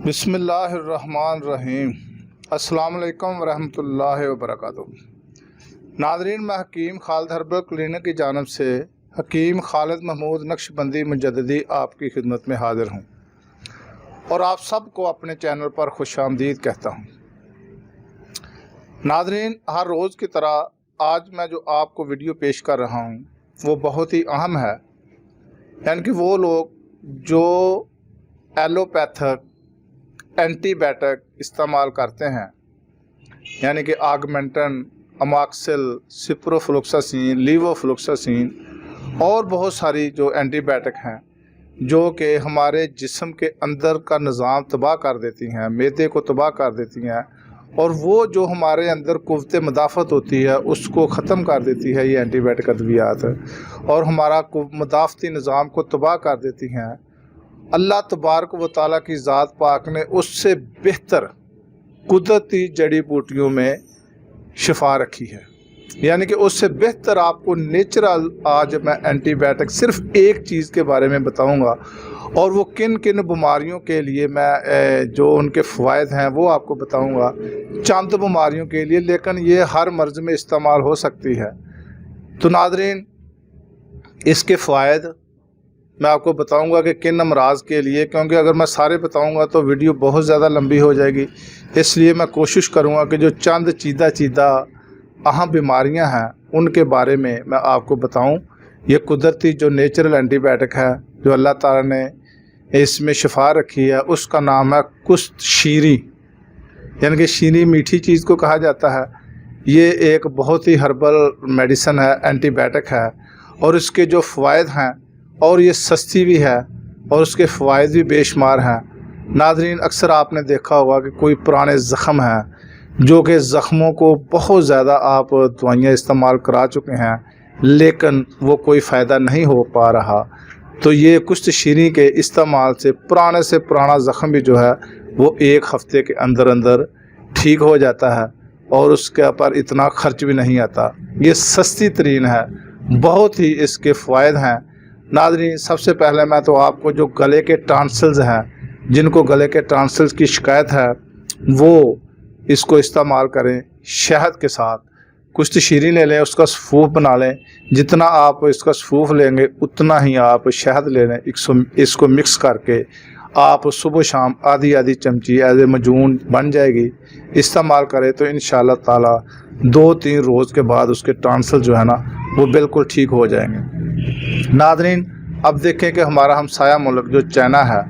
बिस्मिल्लाहिर्रहमानिर्रहीम। अस्सलाम वालेकुम वरहमतुल्लाहि वबरकातुहू। नाज़रीन, मैं हकीम खालिद हर्बल क्लिनिक की जानब से हकीम खालिद महमूद नक्शबंदी मुजद्दिदी आपकी खिदमत में हाज़िर हूँ और आप सबको अपने चैनल पर खुशामदीद कहता हूँ। नाज़रीन, हर रोज़ की तरह आज मैं जो आपको वीडियो पेश कर रहा हूँ वो बहुत ही अहम है, यानी कि वो लोग जो एलोपैथिक एंटीबायोटिक इस्तेमाल करते हैं, यानी कि आगमेंटन, अमॉक्सिल, सिप्रोफ्लोक्सासिन, लीवोफ्लोक्सासिन और बहुत सारी जो एंटीबायोटिक हैं जो कि हमारे जिस्म के अंदर का निज़ाम तबाह कर देती हैं, मैदे को तबाह कर देती हैं और वो जो हमारे अंदर कुव्वत मदाफ़त होती है उसको ख़त्म कर देती है ये एंटीबायोटिक अद्वियात, और हमारा मदाफ़ती निज़ाम को तबाह कर देती हैं। अल्लाह तबारक व तआला की ज़ात पाक ने उससे बेहतर कुदरती जड़ी बूटियों में शिफा रखी है, यानी कि उससे बेहतर आपको नेचुरल आज मैं एंटीबायोटिक सिर्फ एक चीज़ के बारे में बताऊंगा और वो किन किन बीमारियों के लिए मैं जो उनके फ़वाइद हैं वो आपको बताऊंगा, चंद बीमारियों के लिए, लेकिन ये हर मर्ज़ में इस्तेमाल हो सकती है। तो नाज़रीन, इसके फ़वाइद मैं आपको बताऊंगा कि किन अमराज के लिए, क्योंकि अगर मैं सारे बताऊंगा तो वीडियो बहुत ज़्यादा लंबी हो जाएगी, इसलिए मैं कोशिश करूंगा कि जो चंद चीदा अहम बीमारियां हैं उनके बारे में मैं आपको बताऊं। ये कुदरती जो नेचुरल एंटीबायोटिक है जो अल्लाह ताला ने इसमें शिफा रखी है उसका नाम है कुश्त शीरी, यानी कि शीरी मीठी चीज़ को कहा जाता है। ये एक बहुत ही हर्बल मेडिसन है, एंटीबायोटिक है और इसके जो फ़वाइद हैं, और ये सस्ती भी है और उसके फ़वाइद भी बेशुमार हैं। नाज़रीन, अक्सर आपने देखा होगा कि कोई पुराने ज़ख़म हैं जो कि ज़ख़मों को बहुत ज़्यादा आप दवाइयाँ इस्तेमाल करा चुके हैं लेकिन वो कोई फ़ायदा नहीं हो पा रहा, तो ये कुश्त शीरी के इस्तेमाल से पुराना ज़ख़म भी जो है वो एक हफ़्ते के अंदर ठीक हो जाता है और उसके ऊपर इतना ख़र्च भी नहीं आता। ये सस्ती तरीन है, बहुत ही इसके फ़वाइद हैं। नाज़रीन, सबसे पहले मैं तो आपको जो गले के टॉन्सिल्स हैं, जिनको गले के टॉन्सिल्स की शिकायत है वो इसको इस्तेमाल करें शहद के साथ। कुश्त शीरी ले लें, उसका सफ़ूफ बना लें, जितना आप इसका सफ़ूफ लेंगे उतना ही आप शहद ले लें। इसको मिक्स करके आप सुबह शाम आधी चमची एज ए मजून बन जाएगी, इस्तेमाल करें तो इंशाअल्लाह ताला 2-3 रोज़ के बाद उसके टॉन्सिल जो है ना वो बिल्कुल ठीक हो जाएंगे। नाज़रीन, अब देखें कि हमारा हमसाया मुल्क जो चाइना है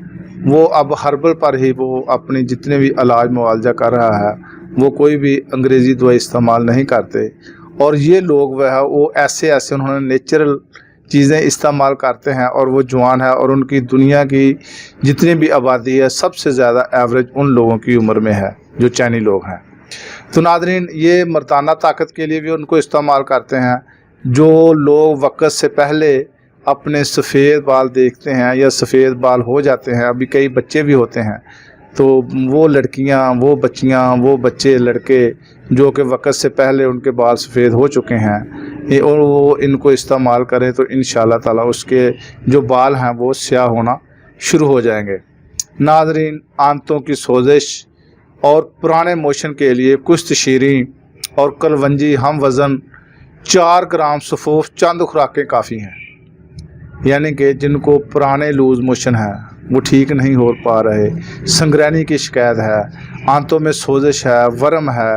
वो अब हर्बल पर ही वो अपनी जितने भी इलाज मुआवजा कर रहा है, वो कोई भी अंग्रेज़ी दवाई इस्तेमाल नहीं करते और ये लोग वह वो ऐसे उन्होंने नेचुरल चीज़ें इस्तेमाल करते हैं और वो जवान है और उनकी दुनिया की जितनी भी आबादी है सबसे ज़्यादा एवरेज उन लोगों की उम्र में है जो चाइनी लोग हैं। तो नाज़रीन, ये मर्दाना ताकत के लिए भी उनको इस्तेमाल करते हैं। जो लोग वक़्त से पहले अपने सफ़ेद बाल देखते हैं या सफ़ेद बाल हो जाते हैं, अभी कई बच्चे भी होते हैं, तो वो लड़कियां, वो बच्चियां, वो बच्चे, लड़के जो कि वक़्त से पहले उनके बाल सफ़ेद हो चुके हैं और वो इनको इस्तेमाल करें तो इंशाअल्लाह ताला उसके जो बाल हैं वो स्याह होना शुरू हो जाएंगे। नाज़रीन, आंतों की सोजिश और पुराने मोशन के लिए कुश्त शीरी और कलवंजी हम वज़न 4 ग्राम सफ़ूफ चंद खुराकें काफ़ी हैं, यानी कि जिनको पुराने लूज़ मोशन है वो ठीक नहीं हो पा रहे, संगरैनी की शिकायत है, आंतों में सोजिश है, वरम है,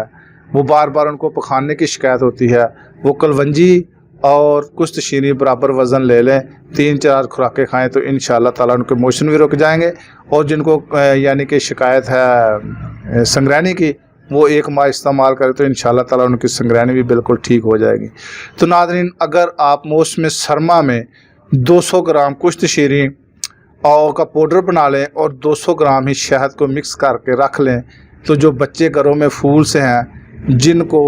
वो बार बार उनको पखाने की शिकायत होती है, वो कलवंजी और कुश्त शीरी बराबर वज़न ले लें, 3-4 खुराकें खाएं तो इंशाअल्लाह ताला उनके मोशन भी रुक जाएंगे। और जिनको यानी कि शिकायत है संगरैनी की, वो 1 माह इस्तेमाल करें तो इंशाअल्लाह ताला उनकी संगरैनी भी बिल्कुल ठीक हो जाएगी। तो नाज़रीन, अगर आप मौसम सरमा में 200 ग्राम कुश्त शीरी और का पाउडर बना लें और 200 ग्राम ही शहद को मिक्स करके रख लें, तो जो बच्चे घरों में फूल से हैं, जिनको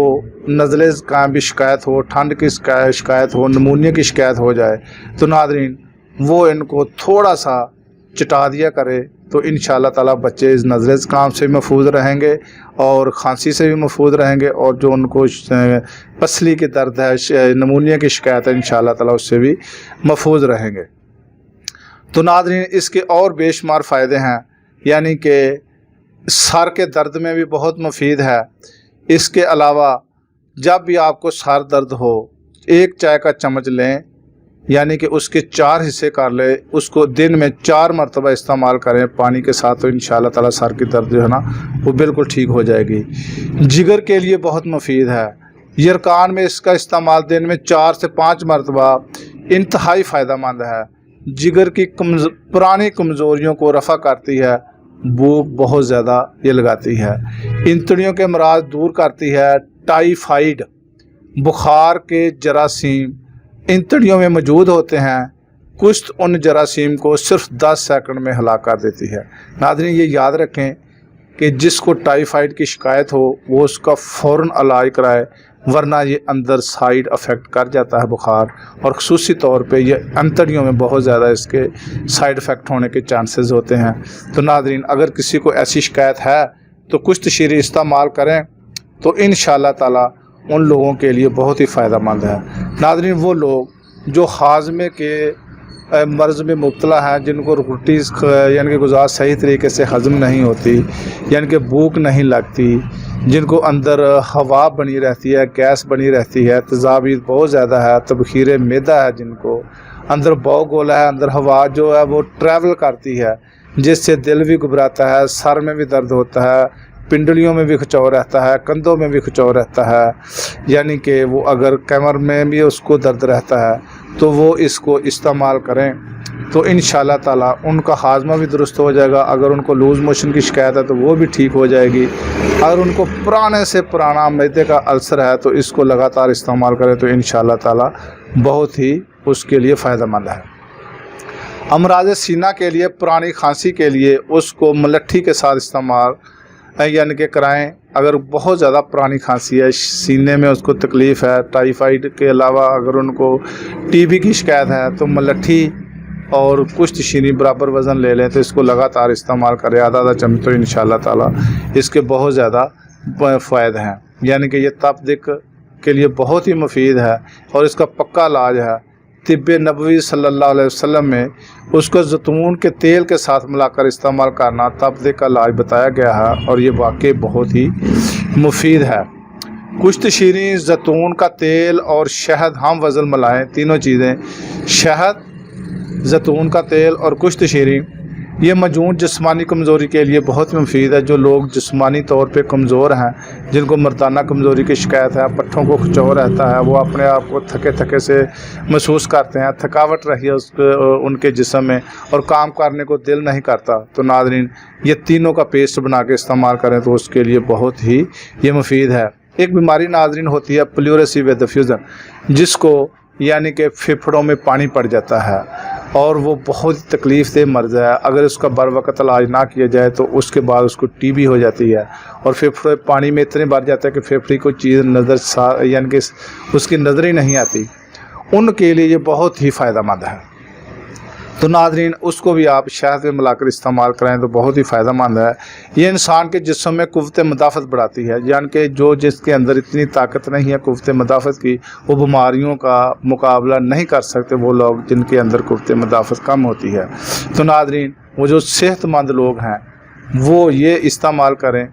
नज़ले ज़ुकाम की शिकायत हो, ठंड की शिकायत हो, नमूनिया की शिकायत हो जाए, तो नाज़रीन वो इनको थोड़ा सा चटा दिया करे तो इंशाअल्लाह ताला बच्चे इस नज़ले ज़ुकाम से भी महफूज रहेंगे और खांसी से भी महफूज रहेंगे, और जो उनको पसली के दर्द है, नमूनिया की शिकायत है, इंशाअल्लाह ताला उससे भी महफूज रहेंगे। तो नाज़रीन, इसके और बेशुमार फ़ायदे हैं, यानी कि सर के दर्द में भी बहुत मुफीद है। इसके अलावा जब भी आपको सर दर्द हो, एक चाय का चम्मच लें, यानी कि उसके 4 हिस्से कर लें, उसको दिन में 4 मरतबा इस्तेमाल करें पानी के साथ, तो इंशाल्लाह ताला सर की दर्द जो है ना वो बिल्कुल ठीक हो जाएगी। जिगर के लिए बहुत मुफीद है। यरकान में इसका इस्तेमाल दिन में 4 से 5 मरतबा इंतहाई फ़ायदेमंद है। जिगर की पुरानी कमज़ोरियों को रफ़ा करती है, भूख बहुत ज़्यादा ये लगाती है, इंतड़ियों के अमराज दूर करती है। टाइफाइड बुखार के जरासीम इंतड़ियों में मौजूद होते हैं। कुश्त उन जरासीम को सिर्फ 10 सेकंड में हलाक कर देती है। नाज़रीन ये याद रखें कि जिसको टाइफाइड की शिकायत हो वो उसका फ़ौरन इलाज कराए, वरना ये अंदर साइड अफेक्ट कर जाता है बुखार, और ख़ुसूसी तौर पे ये अंतड़ियों में बहुत ज़्यादा इसके साइड इफ़ेक्ट होने के चांसेस होते हैं। तो नाज़रीन अगर किसी को ऐसी शिकायत है तो कुश्त शीरी इस्तेमाल करें, तो इंशाअल्लाह ताला उन लोगों के लिए बहुत ही फ़ायदेमंद है। नाज़रीन वो लोग जो हाजमे के मर्ज़ में मुब्तला हैं, जिनको रोटी यानी कि गुज़ार सही तरीके से हज़म नहीं होती, यानी कि भूख नहीं लगती, जिनको अंदर हवा बनी रहती है, गैस बनी रहती है, तेज़ाबीत बहुत ज़्यादा है, तबखीर मैदा है, जिनको अंदर बौ गोला है, अंदर हवा जो है वो ट्रैवल करती है, जिससे दिल भी घबराता है, सर में भी दर्द होता है, पिंडलियों में भी खिंचाव रहता है, कंधों में भी खिंचाव रहता है, यानी कि वो अगर कमर में भी उसको दर्द रहता है, तो वो इसको इस्तेमाल करें तो इंशाअल्लाह ताला उनका हाजमा भी दुरुस्त हो जाएगा। अगर उनको लूज़ मोशन की शिकायत है तो वो भी ठीक हो जाएगी। अगर उनको पुराने से पुराना मैदे का अल्सर है तो इसको लगातार इस्तेमाल करें तो इंशाअल्लाह ताला बहुत ही उसके लिए फ़ायदेमंद है। अमराज सीना के लिए, पुरानी खांसी के लिए उसको मलट्ठी के साथ इस्तेमाल यानी कि कराएं। अगर बहुत ज़्यादा पुरानी खांसी है, सीने में उसको तकलीफ़ है, टाइफाइड के अलावा अगर उनको टीबी की शिकायत है, तो मलट्ठी और कुश्त शीनी बराबर वज़न ले लें, तो इसको लगातार इस्तेमाल करें आधा चम्मच, तो इंशाअल्लाह ताला इसके बहुत ज़्यादा फ़ायदे हैं। यानी कि ये तपदिक के लिए बहुत ही मुफीद है और इसका पक्का इलाज है। तिब्बे नबवी सल्लल्लाहु अलैहि वसल्लम में उसको ज़ैतून के तेल के साथ मिलाकर इस्तेमाल करना तपदिक का इलाज बताया गया है और ये वाकई बहुत ही मुफीद है। कुश्त शीरी, ज़ैतून का तेल और शहद हम वज़न मिलाएं, तीनों चीज़ें, शहद, ज़ैतून का तेल और कुश्त शीरी, ये मजून जिस्मानी कमज़ोरी के लिए बहुत मुफीद है। जो लोग जिस्मानी तौर पे कमज़ोर हैं, जिनको मर्दाना कमज़ोरी की शिकायत है, पट्ठों को खिंचाव रहता है, वो अपने आप को थके थके से महसूस करते हैं, थकावट रही है उनके जिस्म में और काम करने को दिल नहीं करता, तो नाज़रीन ये तीनों का पेस्ट बना के इस्तेमाल करें तो उसके लिए बहुत ही ये मुफीद है। एक बीमारी नाज़रीन होती है प्लूरेसी विद डिफ्यूज़न, जिसको यानी कि फेफड़ों में पानी पड़ जाता है और वो बहुत तकलीफ़ दह मर्ज़ है। अगर उसका बर वक़्त इलाज ना किया जाए तो उसके बाद उसको टीबी हो जाती है और फेफड़े पानी में इतने भर जाता है कि फेफड़े को चीज़ नज़र यानी कि उसकी नज़र ही नहीं आती। उनके लिए ये बहुत ही फ़ायदेमंद है। तो नाज़रीन उसको भी आप शहद में मिलाकर इस्तेमाल करें तो बहुत ही फ़ायदेमंद है। ये इंसान के जिस्म में क़ुव्वत मदाफ़त बढ़ाती है, यानी कि जो जिसके अंदर इतनी ताकत नहीं है क़ुव्वत मदाफ़त की, वो बीमारियों का मुकाबला नहीं कर सकते, वो लोग जिनके अंदर क़ुव्वत मदाफ़त कम होती है। तो नाज़रीन वो जो सेहतमंद लोग हैं वो ये इस्तेमाल करें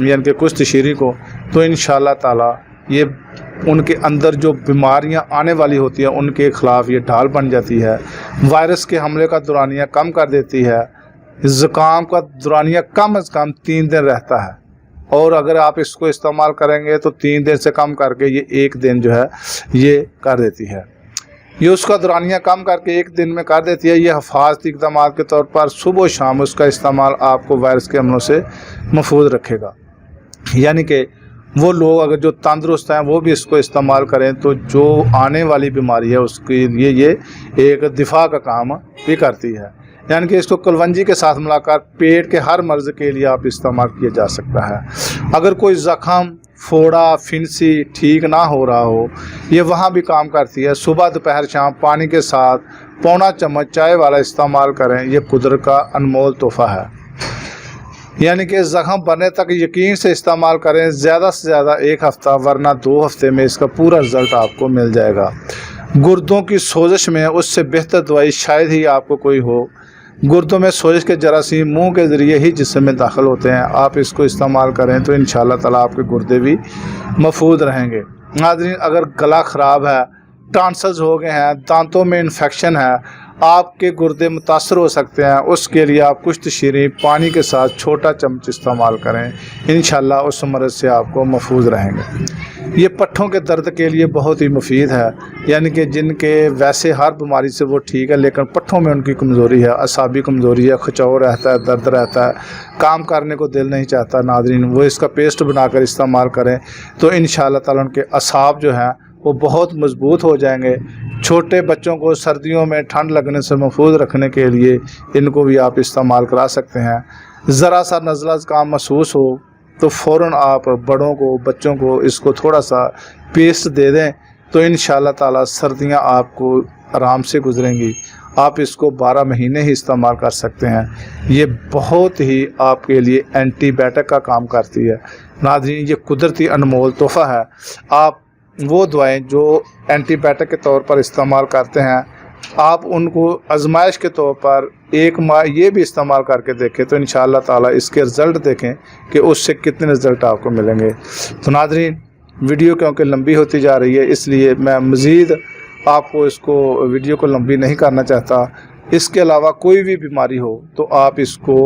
यानी कि कुश्त शीरी को, तो इंशाअल्लाह ताला ये उनके अंदर जो बीमारियां आने वाली होती हैं उनके ख़िलाफ़ ये ढाल बन जाती है। वायरस के हमले का दौरानिया कम कर देती है। ज़ुकाम का दौरानिया कम अज़ कम 3 दिन रहता है और अगर आप इसको इस्तेमाल करेंगे तो 3 दिन से कम करके ये 1 दिन जो है ये कर देती है। ये उसका दौरानिया कम करके 1 दिन में कर देती है। ये हिफाजती इक़दाम के तौर पर सुबह शाम उसका इस्तेमाल आपको वायरस के हमलों से महफूज रखेगा। यानी कि वो लोग अगर जो तंदुरुस्त हैं वो भी इसको इस्तेमाल करें तो जो आने वाली बीमारी है उसके लिए ये एक दिफा का काम भी करती है। यानी कि इसको कलवंजी के साथ मिलाकर पेट के हर मर्ज़ के लिए आप इस्तेमाल किया जा सकता है। अगर कोई ज़ख़म, फोड़ा, फिंसी ठीक ना हो रहा हो, ये वहाँ भी काम करती है। सुबह दोपहर शाम पानी के साथ पौना चम्मच चाय वाला इस्तेमाल करें, ये कुदरत का अनमोल तोहफ़ा है। यानी कि ज़ख़म बनने तक यकीन से इस्तेमाल करें, ज़्यादा से ज़्यादा 1 हफ़्ता वरना 2 हफ़्ते में इसका पूरा रिज़ल्ट आपको मिल जाएगा। गुर्दों की सोजिश में उससे बेहतर दवाई शायद ही आपको कोई हो। गुर्दों में सोजिश के जरासीम मुंह के ज़रिए ही जिस्म में दाखिल होते हैं। आप इसको इस्तेमाल करें तो इंशाअल्लाह ताला आपके गुर्दे भी महफूज रहेंगे। नाज़रीन, अगर गला ख़राब है, टॉन्सिल्स हो गए हैं, दांतों में इन्फेक्शन है, आपके गुर्दे मुतासर हो सकते हैं, उसके लिए आप कुछ शीरी पानी के साथ छोटा चम्मच इस्तेमाल करें। इंशाअल्लाह उस मर्ज़ से आपको महफूज रहेंगे। ये पट्ठों के दर्द के लिए बहुत ही मुफीद है, यानी कि जिनके वैसे हर बीमारी से वो ठीक है लेकिन पट्ठों में उनकी कमज़ोरी है, असाबी कमज़ोरी है, खिंचाव रहता है, दर्द रहता है, काम करने को दिल नहीं चाहता, नाज़रीन वो इसका पेस्ट बनाकर इस्तेमाल करें तो इंशाअल्लाह ताला उनके असाब जो हैं वो बहुत मजबूत हो जाएंगे। छोटे बच्चों को सर्दियों में ठंड लगने से महफूज रखने के लिए इनको भी आप इस्तेमाल करा सकते हैं। ज़रा सा नज़ला ज़ुकाम महसूस हो तो फ़ौरन आप बड़ों को, बच्चों को इसको थोड़ा सा पेस्ट दे दें तो इंशाअल्लाह ताला सर्दियां आपको आराम से गुजरेंगी। आप इसको 12 महीने ही इस्तेमाल कर सकते हैं। ये बहुत ही आपके लिए एंटीबायोटिक का काम करती है। नाज़रीन, ये कुदरती अनमोल तोहफ़ा है। आप वो दवाएं जो एंटीबायोटिक के तौर पर इस्तेमाल करते हैं, आप उनको आजमाइश के तौर पर 1 माह ये भी इस्तेमाल करके देखें तो इंशाअल्लाह ताला इसके रिज़ल्ट देखें कि उससे कितने रिज़ल्ट आपको मिलेंगे। तो नाज़रीन, वीडियो क्योंकि लंबी होती जा रही है इसलिए मैं मज़ीद आपको इसको वीडियो को लंबी नहीं करना चाहता। इसके अलावा कोई भी बीमारी हो तो आप इसको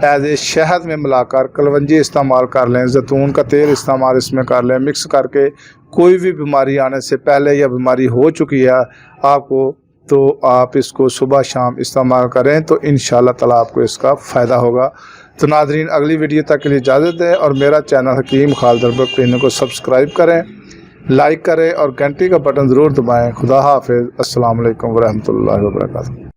एज ए शहद में मिलाकर कलवंजी इस्तेमाल कर लें, जैतून का तेल इस्तेमाल इसमें कर लें, मिक्स करके कोई भी बीमारी आने से पहले या बीमारी हो चुकी है आपको तो आप इसको सुबह शाम इस्तेमाल करें तो इंशाअल्लाह ताला आपको इसका फ़ायदा होगा। तो नाज़रीन, अगली वीडियो तक के लिए इजाज़त दें और मेरा चैनल हकीम खालिद को सब्सक्राइब करें, लाइक करें और घंटी का बटन ज़रूर दबाएँ। खुदा हाफ़िज़। अस्सलाम वालेकुम व रहमतुल्लाहि व बरकातहू।